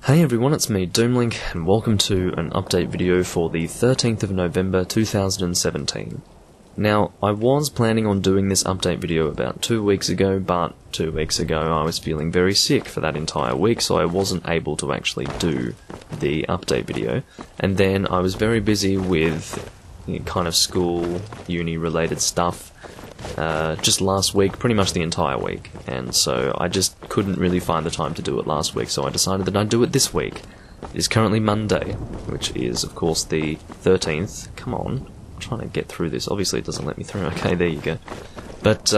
Hey everyone, it's me, Doomlink, and welcome to an update video for the 13th of November 2017. Now, I was planning on doing this update video about 2 weeks ago, but 2 weeks ago I was feeling very sick for that entire week, so I wasn't able to actually do the update video. And then I was very busy with kind of school, uni-related stuff, just last week, pretty much the entire week, and so I just couldn't really find the time to do it last week, so I decided that I'd do it this week. It is currently Monday, which is, of course, the 13th. Come on, I'm trying to get through this. Obviously it doesn't let me through. Okay, there you go. But,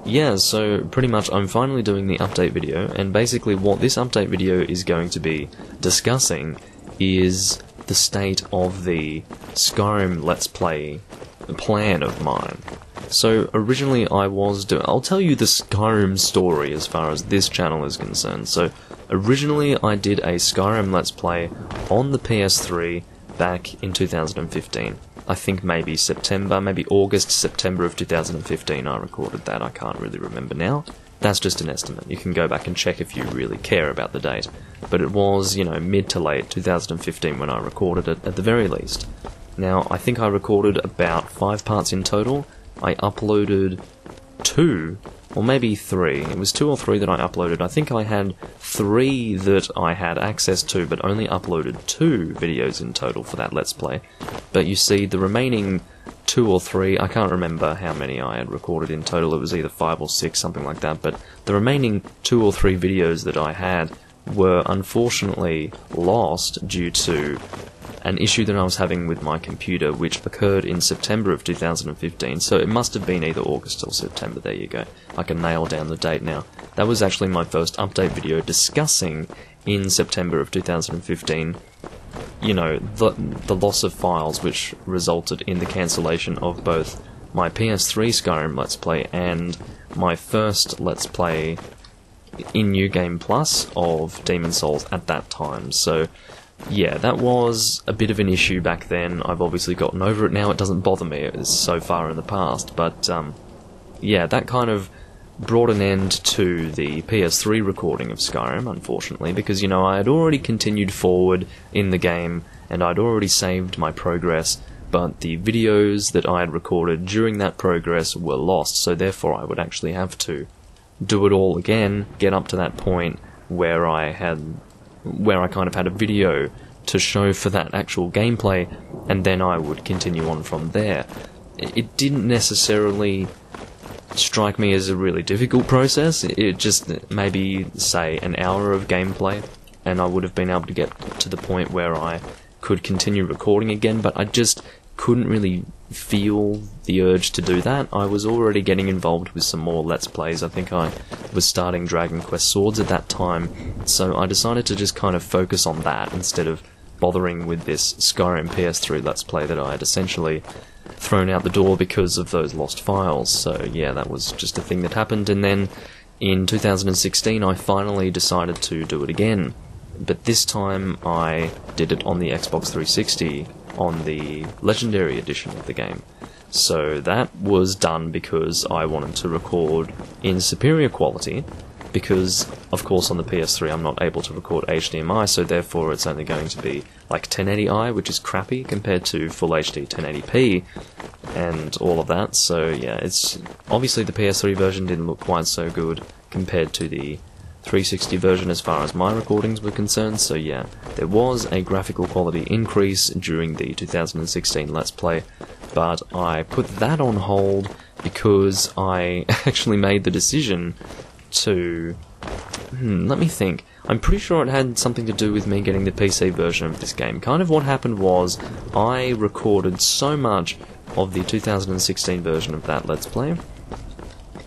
yeah, so pretty much I'm finally doing the update video, and basically what this update video is going to be discussing is the state of the Skyrim Let's Play plan of mine. So originally I'll tell you the Skyrim story as far as this channel is concerned. So originally I did a Skyrim Let's Play on the PS3 back in 2015. I think maybe September, maybe August, September of 2015 I recorded that. I can't really remember now. That's just an estimate. You can go back and check if you really care about the date. But it was, mid to late 2015 when I recorded it at the very least. Now, I think I recorded about 5 parts in total. I uploaded 2, or maybe 3. It was 2 or 3 that I uploaded. I think I had 3 that I had access to, but only uploaded 2 videos in total for that Let's Play. But you see, the remaining 2 or 3, I can't remember how many I had recorded in total. It was either 5 or 6, something like that. But the remaining 2 or 3 videos that I had were unfortunately lost due to an issue that I was having with my computer, which occurred in September of 2015, so it must have been either August or September. There you go. I can nail down the date now. That was actually my first update video discussing, in September of 2015, the loss of files which resulted in the cancellation of both my PS3 Skyrim Let's Play and my first Let's Play in New Game Plus of Demon's Souls at that time. So yeah, that was a bit of an issue back then. I've obviously gotten over it now. It doesn't bother me. It was so far in the past. But, yeah, that kind of brought an end to the PS3 recording of Skyrim, unfortunately, because, I had already continued forward in the game, and I'd already saved my progress, but the videos that I had recorded during that progress were lost, so therefore I would actually have to do it all again, get up to that point where I kind of had a video to show for that actual gameplay, and then I would continue on from there. It didn't necessarily strike me as a really difficult process. It just maybe, say, an hour of gameplay, and I would have been able to get to the point where I could continue recording again, but I just couldn't really feel the urge to do that. I was already getting involved with some more Let's Plays. I think I was starting Dragon Quest Swords at that time, so I decided to just kind of focus on that instead of bothering with this Skyrim PS3 Let's Play that I had essentially thrown out the door because of those lost files. So yeah, that was just a thing that happened, and then in 2016 I finally decided to do it again. But this time I did it on the Xbox 360 on the Legendary Edition of the game. So that was done because I wanted to record in superior quality, because of course on the PS3 I'm not able to record HDMI, so therefore it's only going to be like 1080i, which is crappy compared to Full HD 1080p and all of that. So yeah, it's obviously the PS3 version didn't look quite so good compared to the 360 version as far as my recordings were concerned, so yeah, there was a graphical quality increase during the 2016 Let's Play, but I put that on hold because I actually made the decision to... let me think. I'm pretty sure it had something to do with me getting the PC version of this game. Kind of what happened was, I recorded so much of the 2016 version of that Let's Play,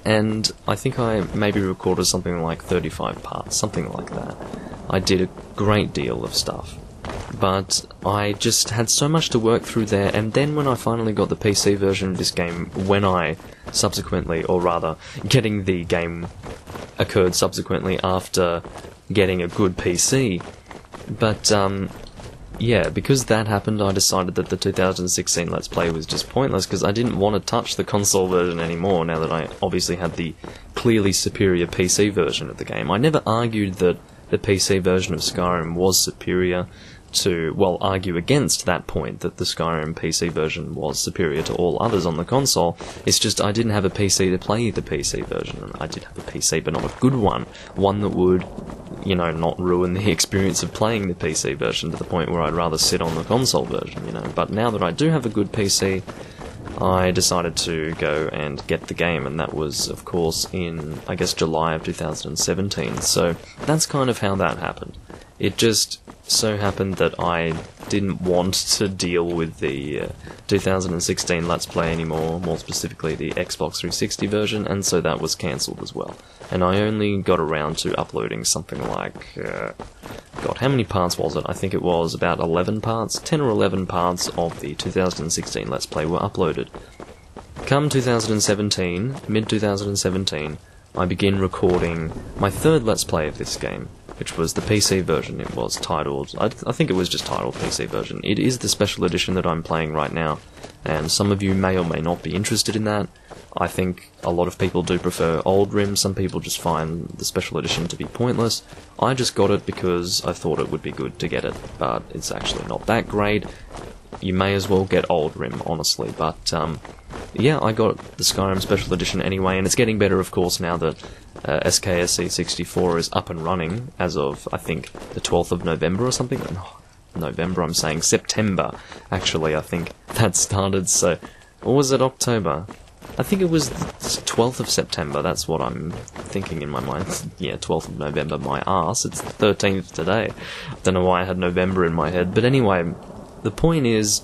and I think I maybe recorded something like 35 parts, something like that. I did a great deal of stuff, but I just had so much to work through there, and then when I finally got the PC version of this game, when I subsequently, or rather, getting the game occurred subsequently after getting a good PC, but yeah, because that happened, I decided that the 2016 Let's Play was just pointless, because I didn't want to touch the console version anymore, now that I obviously had the clearly superior PC version of the game. I never argued that the PC version of Skyrim was superior to, well, argue against that point that the Skyrim PC version was superior to all others on the console. It's just I didn't have a PC to play the PC version, and I did have a PC, but not a good one that would, you know, not ruin the experience of playing the PC version to the point where I'd rather sit on the console version, you know. But now that I do have a good PC, I decided to go and get the game, and that was, of course, in, I guess, July of 2017, so that's kind of how that happened. It just so happened that I didn't want to deal with the 2016 Let's Play anymore, more specifically the Xbox 360 version, and so that was cancelled as well. And I only got around to uploading something like, God, how many parts was it? I think it was about 11 parts, 10 or 11 parts of the 2016 Let's Play were uploaded. Come 2017, mid-2017, I begin recording my third Let's Play of this game, which was the PC version. It was titled, I think it was just titled PC version. It is the special edition that I'm playing right now, and some of you may or may not be interested in that. I think a lot of people do prefer Old Rim, some people just find the special edition to be pointless. I just got it because I thought it would be good to get it, but it's actually not that great. You may as well get Old Rim, honestly, but yeah, I got the Skyrim Special Edition anyway, and it's getting better, of course, now that SKSC64 is up and running as of, I think, the 12th of November or something. No, November, I'm saying September, actually, I think that started, so... Or was it October? I think it was the 12th of September, that's what I'm thinking in my mind. Yeah, 12th of November, my arse, it's the 13th today. Don't know why I had November in my head, but anyway, the point is,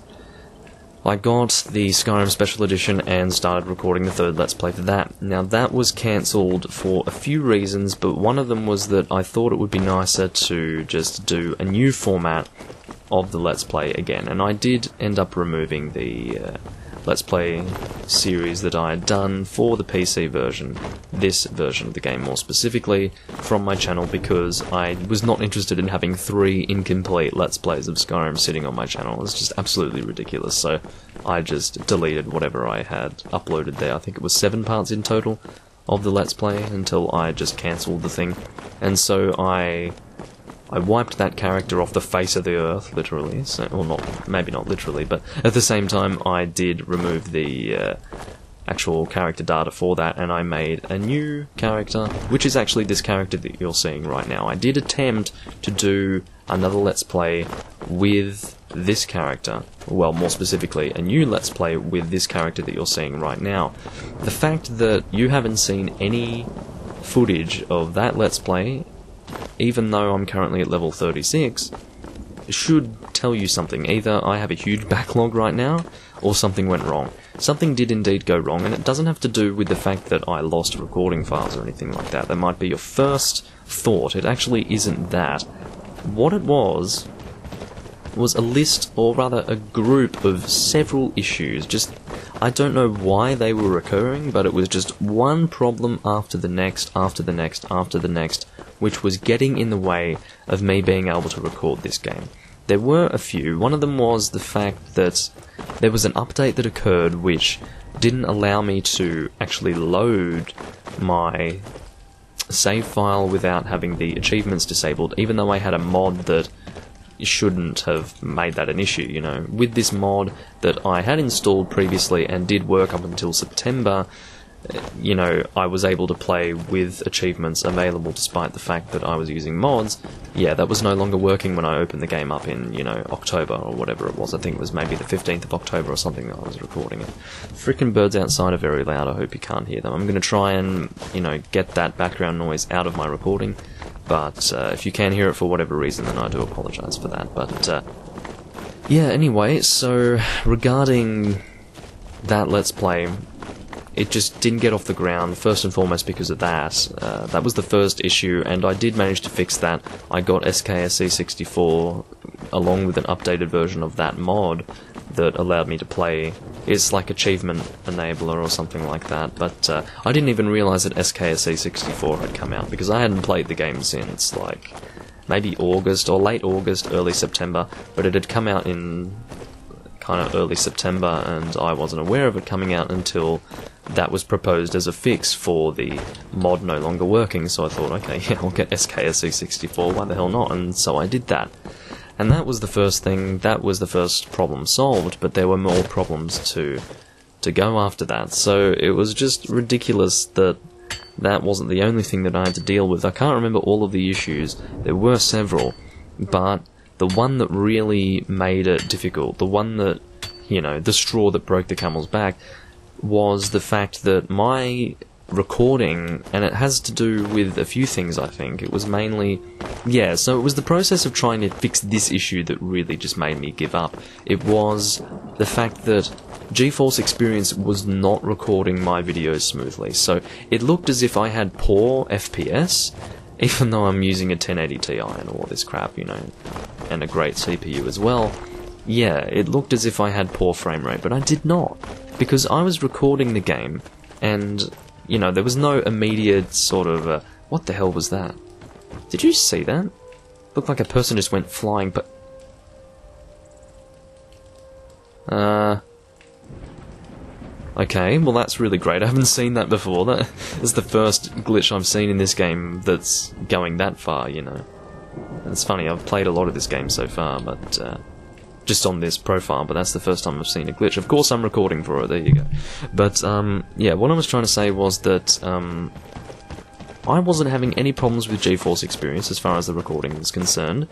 I got the Skyrim Special Edition and started recording the third Let's Play for that. Now, that was cancelled for a few reasons, but one of them was that I thought it would be nicer to just do a new format of the Let's Play again, and I did end up removing the Let's Play series that I had done for the PC version, this version of the game more specifically, from my channel because I was not interested in having 3 incomplete Let's Plays of Skyrim sitting on my channel. It's just absolutely ridiculous, so I just deleted whatever I had uploaded there. I think it was 7 parts in total of the Let's Play until I just cancelled the thing, and so I wiped that character off the face of the earth, literally, so, or not, maybe not literally, but at the same time I did remove the actual character data for that, and I made a new character, which is actually this character that you're seeing right now. I did attempt to do another Let's Play with this character, well, more specifically, a new Let's Play with this character that you're seeing right now. The fact that you haven't seen any footage of that Let's Play, even though I'm currently at level 36, should tell you something. Either I have a huge backlog right now, or something went wrong. Something did indeed go wrong, and it doesn't have to do with the fact that I lost recording files or anything like that. That might be your first thought. It actually isn't that. What it was a list, or rather a group of several issues. Just, I don't know why they were recurring, but it was just one problem after the next, after the next, after the next, which was getting in the way of me being able to record this game. There were a few. One of them was the fact that there was an update that occurred which didn't allow me to actually load my save file without having the achievements disabled, even though I had a mod that shouldn't have made that an issue, you know. With this mod that I had installed previously and did work up until September, you know, I was able to play with achievements available despite the fact that I was using mods. Yeah, that was no longer working when I opened the game up in, you know, October or whatever it was. I think it was maybe the 15th of October or something that I was recording it. Frickin' birds outside are very loud, I hope you can't hear them. I'm going to try and, you know, get that background noise out of my recording, but if you can hear it for whatever reason, then I do apologise for that. But, yeah, anyway, so regarding that Let's Play, it just didn't get off the ground, first and foremost because of that. That was the first issue, and I did manage to fix that. I got SKSC64 along with an updated version of that mod that allowed me to play. It's like Achievement Enabler or something like that, but I didn't even realise that SKSC64 had come out, because I hadn't played the game since, like, maybe August, or late August, early September, but it had come out in... kind of early September, and I wasn't aware of it coming out until that was proposed as a fix for the mod no longer working. So I thought, okay, yeah, I'll get SKSE64, why the hell not? And so I did that. And that was the first thing, that was the first problem solved, but there were more problems to go after that. So it was just ridiculous that that wasn't the only thing that I had to deal with. I can't remember all of the issues, there were several, but the one that really made it difficult, the one that, you know, the straw that broke the camel's back, was the fact that my recording, and it has to do with a few things, I think. It was mainly, yeah, so it was the process of trying to fix this issue that really just made me give up. It was the fact that GeForce Experience was not recording my videos smoothly, so it looked as if I had poor FPS, even though I'm using a 1080 Ti and all this crap, you know, and a great CPU as well. Yeah, it looked as if I had poor frame rate, but I did not, because I was recording the game, and, you know, there was no immediate sort of, what the hell was that? Did you see that? Looked like a person just went flying, but... Okay, well that's really great. I haven't seen that before. That is the first glitch I've seen in this game that's going that far, you know. And it's funny, I've played a lot of this game so far, but just on this profile, but that's the first time I've seen a glitch. Of course I'm recording for it, there you go. But, yeah, what I was trying to say was that I wasn't having any problems with GeForce Experience as far as the recording is concerned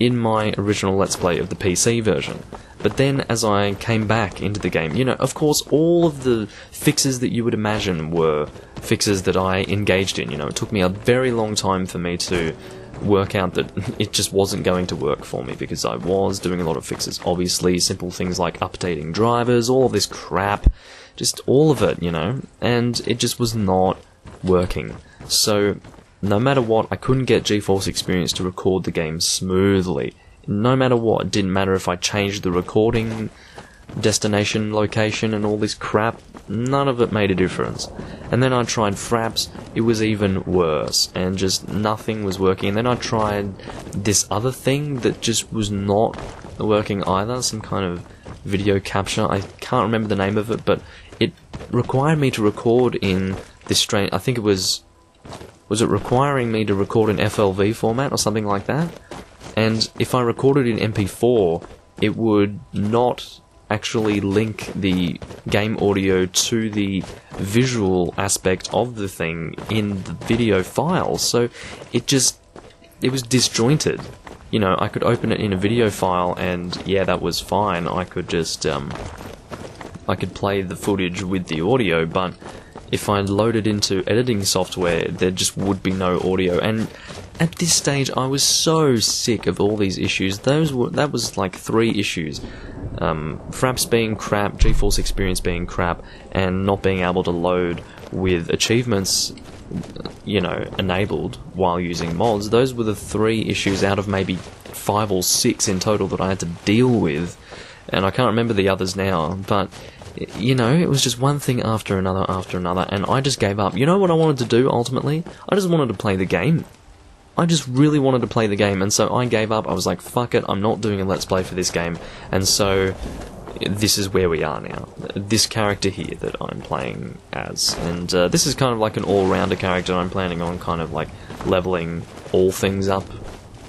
in my original Let's Play of the PC version. But then, as I came back into the game, you know, of course, all of the fixes that you would imagine were fixes that I engaged in, you know. It took me a very long time for me to work out that it just wasn't going to work for me, because I was doing a lot of fixes. Obviously, simple things like updating drivers, all of this crap, just all of it, you know, and it just was not working. So, no matter what, I couldn't get GeForce Experience to record the game smoothly. No matter what, it didn't matter if I changed the recording destination location and all this crap, none of it made a difference. And then I tried Fraps, it was even worse, and just nothing was working. And then I tried this other thing that just was not working either, some kind of video capture. I can't remember the name of it, but it required me to record in this strange, I think it was it requiring me to record in FLV format or something like that? And if I recorded in MP4, it would not actually link the game audio to the visual aspect of the thing in the video file. So it was disjointed. You know, I could open it in a video file and yeah, that was fine. I could just, I could play the footage with the audio, but if I loaded into editing software, there just would be no audio. And at this stage, I was so sick of all these issues. That was like 3 issues. Fraps being crap, GeForce Experience being crap, and not being able to load with achievements, you know, enabled while using mods. Those were the 3 issues out of maybe 5 or 6 in total that I had to deal with. And I can't remember the others now, but you know, it was just one thing after another, and I just gave up. You know what I wanted to do, ultimately? I just wanted to play the game. I just really wanted to play the game, and so I gave up. I was like, fuck it, I'm not doing a Let's Play for this game, and so this is where we are now. This character here that I'm playing as, and this is kind of like an all-rounder character. I'm planning on kind of like leveling all things up,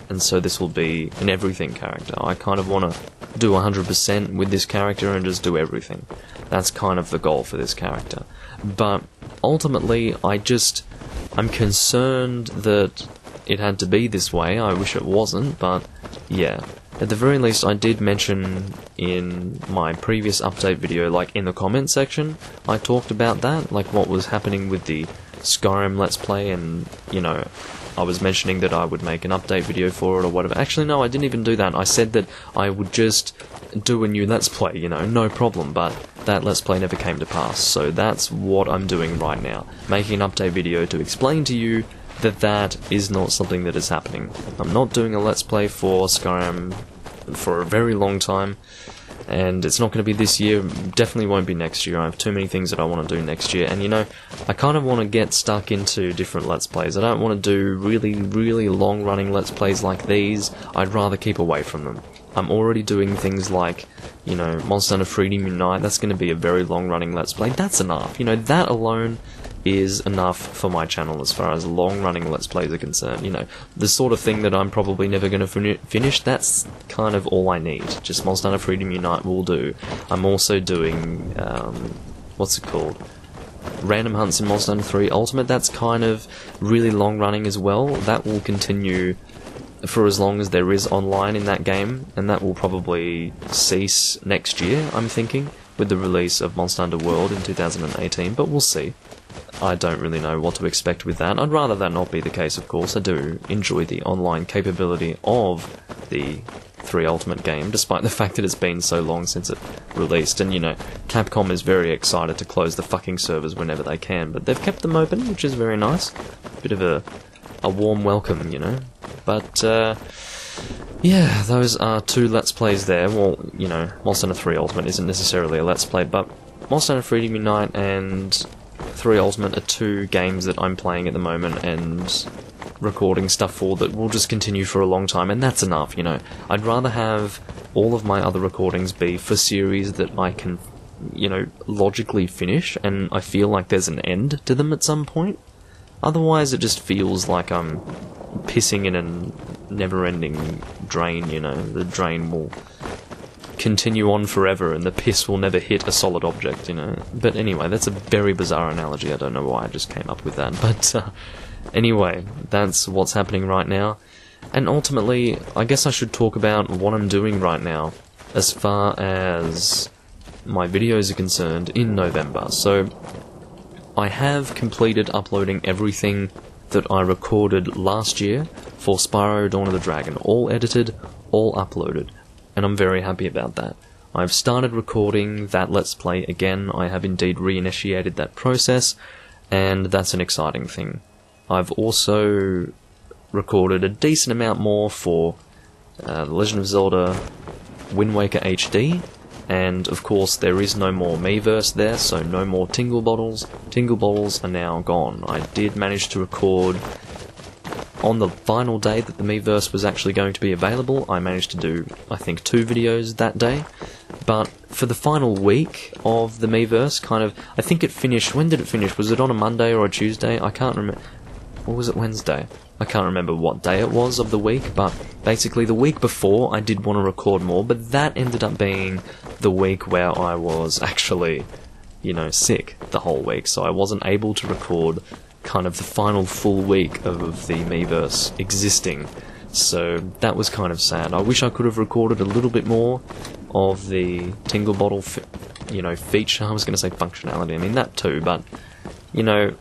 and so this will be an everything character. I kind of want to do 100% with this character and just do everything. That's kind of the goal for this character. But ultimately, I'm concerned that it had to be this way. I wish it wasn't, but yeah. At the very least, I did mention in my previous update video, like in the comment section, I talked about that, like what was happening with the Skyrim Let's Play, and, you know, I was mentioning that I would make an update video for it or whatever. Actually, no, I didn't even do that. I said that I would just do a new Let's Play, you know, no problem, but that Let's Play never came to pass. So that's what I'm doing right now, making an update video to explain to you that that is not something that is happening. I'm not doing a Let's Play for Skyrim for a very long time, and it's not going to be this year, definitely won't be next year. I have too many things that I want to do next year, and you know, I kind of want to get stuck into different Let's Plays. I don't want to do really, really long-running Let's Plays like these. I'd rather keep away from them. I'm already doing things like, you know, Monster Hunter Freedom Unite. That's going to be a very long-running Let's Play. That's enough. You know, that alone is enough for my channel as far as long-running Let's Plays are concerned. You know, the sort of thing that I'm probably never going to finish, that's kind of all I need. Just Monster Hunter Freedom Unite will do. I'm also doing, what's it called? Random Hunts in Monster Hunter 3 Ultimate. That's kind of really long-running as well. That will continue for as long as there is online in that game, and that will probably cease next year, I'm thinking, with the release of Monster Hunter World in 2018, but we'll see. I don't really know what to expect with that. I'd rather that not be the case, of course. I do enjoy the online capability of the 3 Ultimate game, despite the fact that it's been so long since it released, and you know, Capcom is very excited to close the fucking servers whenever they can, but they've kept them open, which is very nice. Bit of a warm welcome, you know. But, yeah, those are 2 Let's Plays there. Well, you know, Monster Hunter 3 Ultimate isn't necessarily a Let's Play, but Monster Hunter Freedom Unite and 3 Ultimate are 2 games that I'm playing at the moment and recording stuff for that will just continue for a long time, and that's enough, you know. I'd rather have all of my other recordings be for series that I can, you know, logically finish, and I feel like there's an end to them at some point. Otherwise, it just feels like I'm pissing in a never-ending drain, you know. The drain will continue on forever, and the piss will never hit a solid object, you know. But anyway, that's a very bizarre analogy. I don't know why I just came up with that. But anyway, that's what's happening right now. And ultimately, I guess I should talk about what I'm doing right now as far as my videos are concerned in November. So I have completed uploading everything that I recorded last year for Spyro Dawn of the Dragon. All edited, all uploaded. And I'm very happy about that. I've started recording that Let's Play again. I have indeed reinitiated that process, and that's an exciting thing. I've also recorded a decent amount more for The Legend of Zelda Wind Waker HD, and of course there is no more Miiverse there, so no more Tingle Bottles. Tingle Bottles are now gone. I did manage to record on the final day that the Miiverse was actually going to be available. I managed to do, I think, 2 videos that day, but for the final week of the Miiverse, kind of, I think it finished, when did it finish? Was it on a Monday or a Tuesday? I can't remember. Or was it Wednesday? I can't remember what day it was of the week, but basically the week before I did want to record more, but that ended up being the week where I was actually, you know, sick the whole week, so I wasn't able to record kind of the final full week of the Miiverse existing, so that was kind of sad. I wish I could have recorded a little bit more of the Tingle Bottle, you know, feature. I was going to say functionality, I mean that too, but, you know,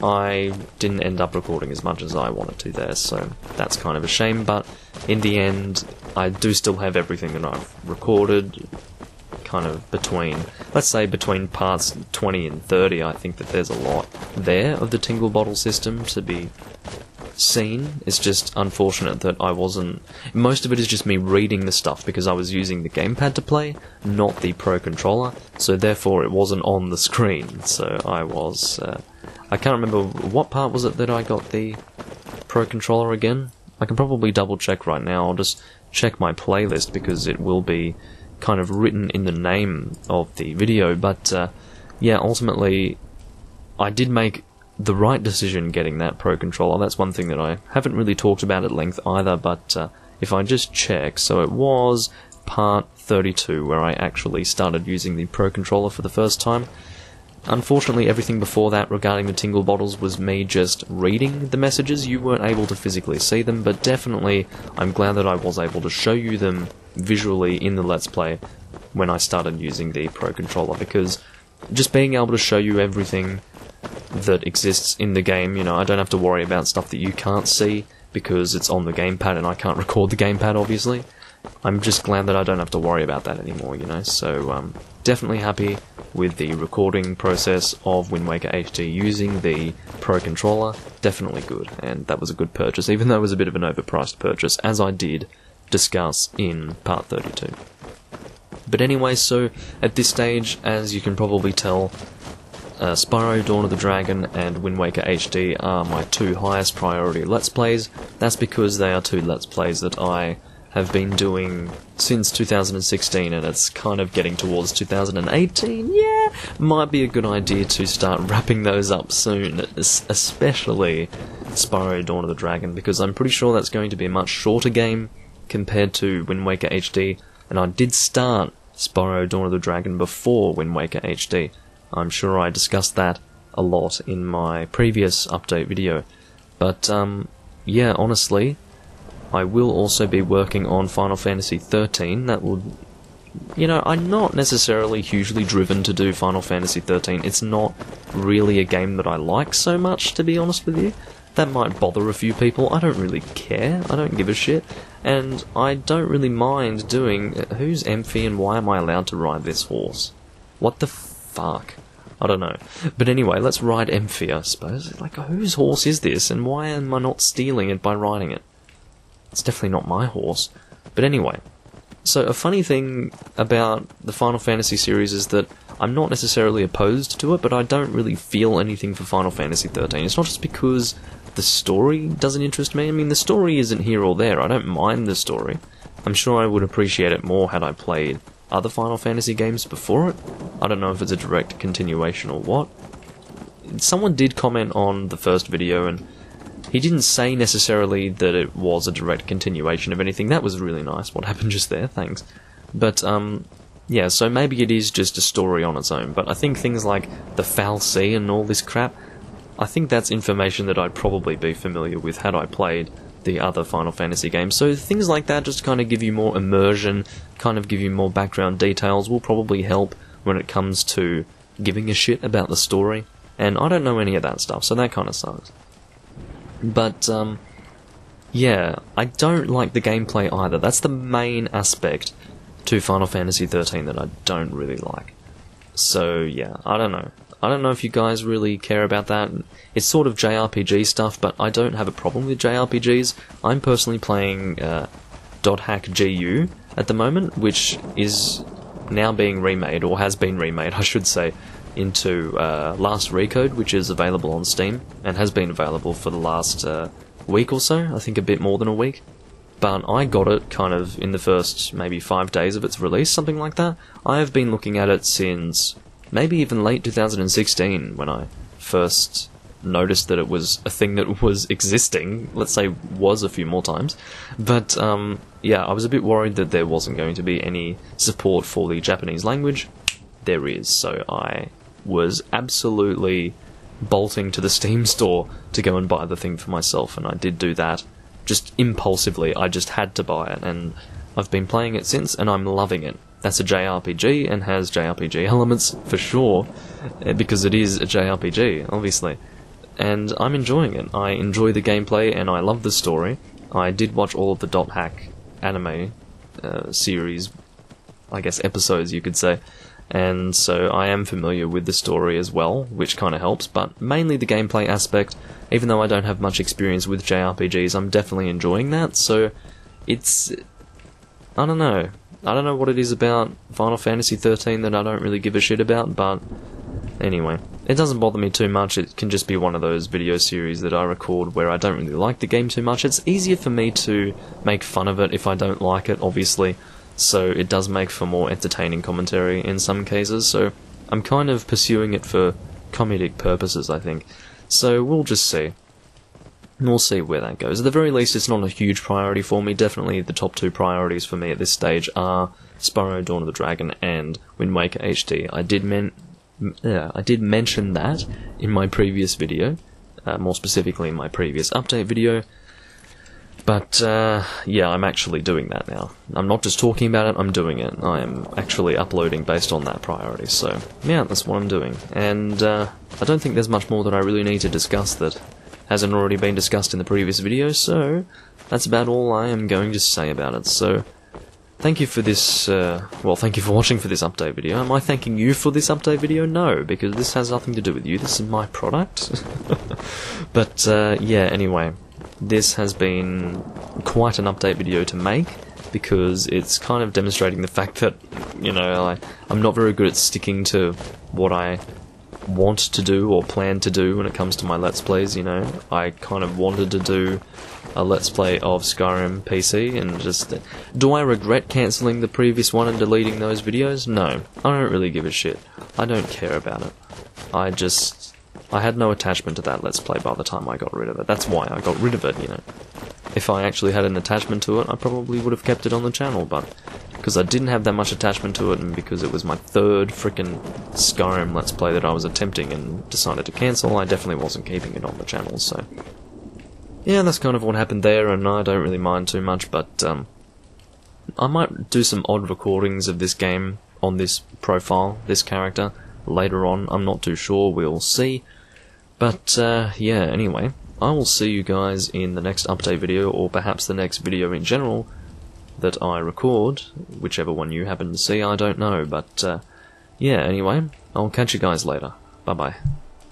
I didn't end up recording as much as I wanted to there, so that's kind of a shame, but in the end, I do still have everything that I've recorded, kind of between, let's say between parts 20 and 30, I think that there's a lot there of the Tingle Bottle system to be seen. It's just unfortunate that I wasn't, most of it is just me reading the stuff because I was using the gamepad to play, not the Pro Controller, so therefore it wasn't on the screen, so I was, I can't remember, what part was it that I got the Pro Controller again? I can probably double check right now. I'll just check my playlist because it will be kind of written in the name of the video, but yeah, ultimately I did make the right decision getting that Pro Controller. That's one thing that I haven't really talked about at length either, but if I just check, so it was part 32 where I actually started using the Pro Controller for the first time. Unfortunately, everything before that regarding the Tingle Bottles was me just reading the messages. You weren't able to physically see them, but definitely I'm glad that I was able to show you them visually in the Let's Play when I started using the Pro Controller, because just being able to show you everything that exists in the game, you know, I don't have to worry about stuff that you can't see because it's on the gamepad and I can't record the gamepad, obviously. I'm just glad that I don't have to worry about that anymore, you know, so definitely happy with the recording process of Wind Waker HD using the Pro Controller. Definitely good, and that was a good purchase, even though it was a bit of an overpriced purchase, as I did discuss in part 32. But anyway, so at this stage, as you can probably tell, Spyro Dawn of the Dragon and Wind Waker HD are my two highest priority Let's Plays. That's because they are two Let's Plays that I have been doing since 2016, and it's kind of getting towards 2018. Yeah, might be a good idea to start wrapping those up soon, especially Spyro Dawn of the Dragon, because I'm pretty sure that's going to be a much shorter game compared to Wind Waker HD, and I did start Spyro Dawn of the Dragon before Wind Waker HD. I'm sure I discussed that a lot in my previous update video. But, yeah, honestly, I will also be working on Final Fantasy XIII. That will... You know, I'm not necessarily hugely driven to do Final Fantasy XIII. It's not really a game that I like so much, to be honest with you. That might bother a few people. I don't really care. I don't give a shit. And I don't really mind doing... Who's Emphy and why am I allowed to ride this horse? What the fuck? I don't know. But anyway, let's ride Emphy, I suppose. Like, whose horse is this, and why am I not stealing it by riding it? It's definitely not my horse. But anyway, so a funny thing about the Final Fantasy series is that I'm not necessarily opposed to it, but I don't really feel anything for Final Fantasy XIII. It's not just because the story doesn't interest me. I mean, the story isn't here or there. I don't mind the story. I'm sure I would appreciate it more had I played other Final Fantasy games before it. I don't know if it's a direct continuation or what. Someone did comment on the first video, and he didn't say necessarily that it was a direct continuation of anything. That was really nice, what happened just there, thanks. But, yeah, so maybe it is just a story on its own, but I think things like the Foul Sea and all this crap, I think that's information that I'd probably be familiar with had I played the other Final Fantasy games. So things like that just kind of give you more immersion, kind of give you more background details, will probably help when it comes to giving a shit about the story. And I don't know any of that stuff, so that kind of sucks. But, yeah, I don't like the gameplay either. That's the main aspect to Final Fantasy XIII that I don't really like. So, yeah, I don't know. I don't know if you guys really care about that. It's sort of JRPG stuff, but I don't have a problem with JRPGs. I'm personally playing .hack GU at the moment, which is now being remade, or has been remade, I should say, into Last Recode, which is available on Steam, and has been available for the last week or so, I think a bit more than a week. But I got it kind of in the first maybe 5 days of its release, something like that. I have been looking at it since maybe even late 2016, when I first noticed that it was a thing that was existing. Let's say was a few more times. But yeah, I was a bit worried that there wasn't going to be any support for the Japanese language. There is, so I was absolutely bolting to the Steam store to go and buy the thing for myself, and I did do that just impulsively. I just had to buy it, and I've been playing it since, and I'm loving it. That's a JRPG, and has JRPG elements for sure, because it is a JRPG, obviously. And I'm enjoying it. I enjoy the gameplay, and I love the story. I did watch all of the .hack anime series, I guess episodes you could say, and so I am familiar with the story as well, which kind of helps, but mainly the gameplay aspect. Even though I don't have much experience with JRPGs, I'm definitely enjoying that, so it's... I don't know. I don't know what it is about Final Fantasy XIII that I don't really give a shit about, but anyway, it doesn't bother me too much. It can just be one of those video series that I record where I don't really like the game too much. It's easier for me to make fun of it if I don't like it, obviously, so it does make for more entertaining commentary in some cases, so I'm kind of pursuing it for comedic purposes, I think. So we'll just see. We'll see where that goes. At the very least, it's not a huge priority for me. Definitely the top two priorities for me at this stage are Spyro Dawn of the Dragon and Wind Waker HD. I did mention that in my previous video, more specifically in my previous update video. But, yeah, I'm actually doing that now. I'm not just talking about it, I'm doing it. I am actually uploading based on that priority, so, yeah, that's what I'm doing. And, I don't think there's much more that I really need to discuss that hasn't already been discussed in the previous video, so that's about all I am going to say about it. So, thank you for this, well, thank you for watching for this update video. Am I thanking you for this update video? No, because this has nothing to do with you, this is my product. But, yeah, anyway. This has been quite an update video to make, because it's kind of demonstrating the fact that, you know, I'm not very good at sticking to what I want to do or plan to do when it comes to my Let's Plays, you know. I kind of wanted to do a Let's Play of Skyrim PC, and just... Do I regret cancelling the previous one and deleting those videos? No. I don't really give a shit. I don't care about it. I had no attachment to that Let's Play by the time I got rid of it. That's why I got rid of it, you know. If I actually had an attachment to it, I probably would have kept it on the channel, but because I didn't have that much attachment to it, and because it was my third frickin' Skyrim Let's Play that I was attempting and decided to cancel, I definitely wasn't keeping it on the channel, so... Yeah, that's kind of what happened there, and I don't really mind too much, but I might do some odd recordings of this game on this profile, this character, later on. I'm not too sure, we'll see. But, yeah, anyway, I will see you guys in the next update video, or perhaps the next video in general that I record, whichever one you happen to see, I don't know, but, yeah, anyway, I'll catch you guys later. Bye-bye.